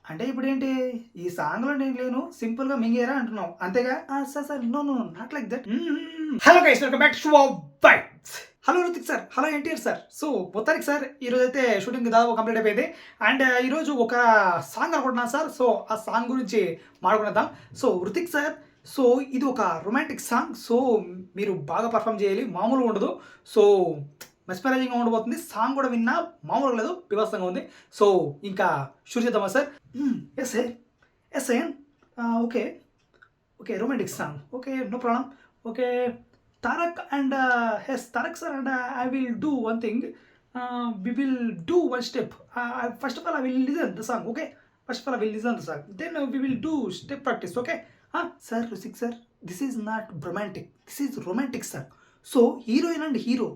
అంటే ఇప్పుడేంటి ఈ సాంగ్‌లో నేను లేను. సింపుల్‌గా మింగేరా అంటున్నావు. అంతేగా? Sir sir no no not like that. Hello guys welcome back to our bytes. Hello Hrithik sir. Hello NTR sir. So మొత్తానికి సార్ ఈరోజైతే షూటింగ్ దాదాపు కంప్లీట్ అయిపోయింది. అండ్ ఈరోజు ఒక సాంగ్ అనుకుంటున్నాను సార్. సో ఆ సాంగ్ గురించి మాట్లాడుకుందాం. సో రుతిక్ సార్, సో ఇది ఒక రొమాంటిక్ సాంగ్. సో మీరు బాగా పర్ఫామ్ చేయాలి. మామూలుగా ఉండదు. సో మెస్పరైజింగ్‌గా ఉండబోతుంది. సాంగ్ కూడా విన్నా మామూలుగా లేదు. బీభత్సంగా ఉంది. సో ఇంకా షూర్ చేద్దామా sir? Yes sir. Yes sir. Okay. Okay. Romantic song. Okay. No problem. Okay. Tarak and yes, Tarak sir and I will do one thing. We will do one step. First of all, I will listen the song. Okay. First of all, I will listen the song. Then we will do step practice. Okay. Sir, Rusik sir, this is not romantic. This is romantic song. So heroine and hero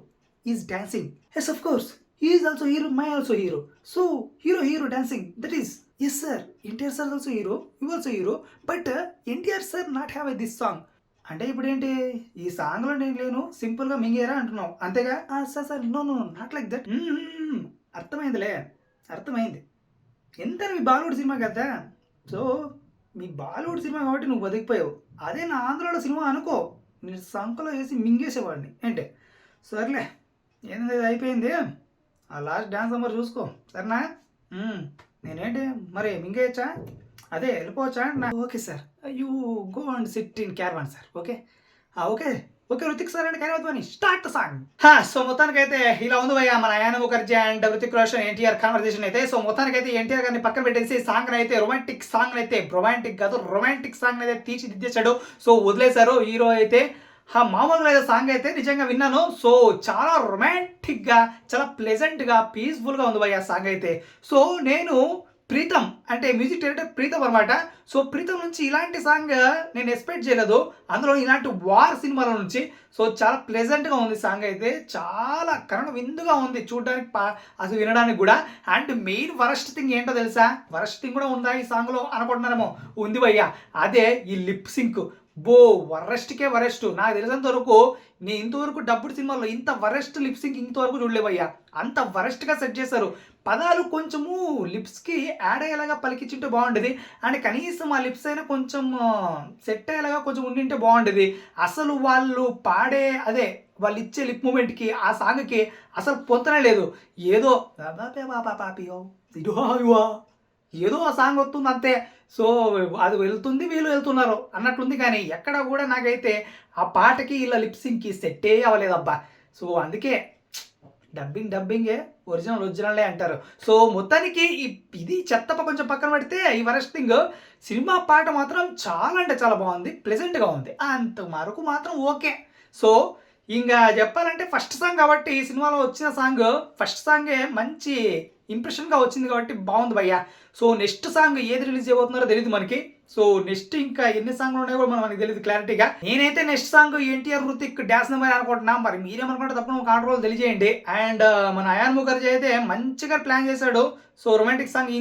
is dancing. Yes, of course. He is also hero. My also hero. So hero dancing. That is yes sir. NTR sir also hero. You also hero. But NTR sir not have this song. అంటే ఇప్పుడేంటి ఈ సాంగ్‌లో నేను లేను. సింపుల్‌గా మింగేరా అంటున్నావు. అంతేగా? Sir sir no no not like that. అర్థమైందిలే. అర్థమైంది. ఎంతైనా మీ బాలీవుడ్ సినిమా కదా! సో మీ బాలీవుడ్ సినిమా కాబట్టి నువ్వు బతికిపోయావు. అదే నా ఆంధ్రాలో సినిమా అనుకో, నేను సంకలో ఏసి మింగేసేవాడిని. ఏంటి? సర్లే ఏంది అయిపోయింది. ఆ లాస్ట్ డాన్స్ నెంబర్ చూసుకో. సరేనా? నేనేంటి మరి మింగేయచ్చా? అదే వెళ్ళిపోవచ్చా? Okay sir. You go and sit in caravan sir. Okay. Okay. Okay Hrithik sir and caravan start the song. So మొత్తానికైతే ఇలా ఉంది భయ్యా మన అయాన్ ముఖర్జీ అండ్ రుతిక్ రోషన్ ఎన్టీఆర్ కాన్వర్సేషన్ అయితే. సో మొత్తానికైతే ఎన్టీఆర్ గారిని పక్కన పెట్టేసి సాంగ్ అయితే రొమాంటిక్ కాదు రొమాంటిక్ సాంగ్ అయితే తీర్చిదిద్దేశాడు. సో వదిలేశారు హీరో అయితే. మామూలుగా అయితే సాంగ్ అయితే నిజంగా విన్నాను. సో చాలా రొమాంటిక్గా, చాలా ప్లెజెంట్గా, పీస్ఫుల్గా ఉంది భయ్యా సాంగ్ అయితే. సో నేను ప్రీతం అంటే మ్యూజిక్ డైరెక్టర్ ప్రీతం అనమాట. సో ప్రీతం నుంచి ఇలాంటి సాంగ్ నేను ఎక్స్పెక్ట్ చేయలేదు. అందులో ఇలాంటి వార్ సినిమాల నుంచి. సో చాలా ప్లెజెంట్గా ఉంది సాంగ్ అయితే. చాలా కరణ విందుగా ఉంది చూడడానికి, అసలు వినడానికి కూడా. అండ్ మెయిన్ వరస్ట్ థింగ్ ఏంటో తెలుసా? వరస్ట్ థింగ్ కూడా ఉందా ఈ సాంగ్లో అనుకుంటున్నారేమో. ఉంది భయ్యా. అదే ఈ లిప్ సింక్. వరస్ట్కే వరస్ట్. నాకు తెలిసినంత వరకు నేను ఇంతవరకు డబ్బుడు సినిమాలో ఇంత వరస్ట్ లిప్ సింక్ ఇంతవరకు చూడలేవయ్యా. అంత వరస్ట్గా సెట్ చేశారు. పదాలు కొంచెము లిప్స్కి యాడ్ అయ్యేలాగా పలికించుంటే బాగుండేది. అండ్ కనీసం ఆ లిప్స్ అయినా కొంచెం సెట్ అయ్యేలాగా కొంచెం ఉండింటే బాగుండేది. అసలు వాళ్ళు పాడే అదే వాళ్ళు ఇచ్చే లిప్ మూమెంట్కి ఆ సాంగ్కి అసలు పొంతనే లేదు. ఏదో ఏదో ఆ సాంగ్ వస్తుంది అంతే. సో అది వెళ్తుంది, వీళ్ళు వెళ్తున్నారు అన్నట్లుంది. కానీ ఎక్కడ కూడా నాకైతే ఆ పాటకి ఇలా లిప్సింగ్కి సెట్టే అవ్వలేదబ్బా. సో అందుకే డబ్బింగే ఒరిజినలే అంటారు. సో మొత్తానికి ఇది చెత్త కొంచెం పక్కన పెడితే ఈ వరస్ట్ థింగ్ సినిమా పాట మాత్రం చాలా అంటే చాలా బాగుంది, ప్లెజెంట్గా ఉంది. అంత వరకు మాత్రం ఓకే. సో ఇంకా చెప్పాలంటే ఫస్ట్ సాంగ్ కాబట్టి ఈ సినిమాలో వచ్చిన సాంగ్ ఫస్ట్ సాంగే మంచి ఇంప్రెషన్గా వచ్చింది కాబట్టి బాగుంది భయ్యా. సో నెక్స్ట్ సాంగ్ ఏది రిలీజ్ చేయబోతున్నారో తెలియదు మనకి. సో నెక్స్ట్ ఇంకా ఎన్ని సాంగ్లు ఉన్నాయో కూడా మనకి తెలియదు క్లారిటీగా. నేనైతే next song NTR Ruthik dance number అనుకుంటున్నా. మరి మీరేమనుకుంటే తప్పకుండా ఒక ఆర్డర్ తెలియజేయండి. అండ్ మన అయాన్ ముఖర్జీ అయితే మంచిగా ప్లాన్ చేశాడు. సో రొమాంటిక్ సాంగ్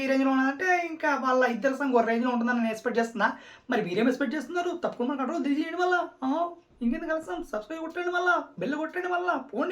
ఈ రేంజ్లో ఉన్నదంటే ఇంకా వాళ్ళ ఇద్దరు సాంగ్ ఒక రేంజ్లో ఉంటుందని నేను ఎక్స్పెక్ట్ చేస్తున్నా. మరి మీరేం ఎక్స్పెక్ట్ చేస్తున్నారు? తప్పకుండా ఆర్డర్ తెలియజేయండి. వల్ల ఇంకెందుకు కలుస్తాం. సబ్స్క్రైబ్ కొట్టండి, వల్ల బెల్ కొట్టండి, వల్ల ఫోన్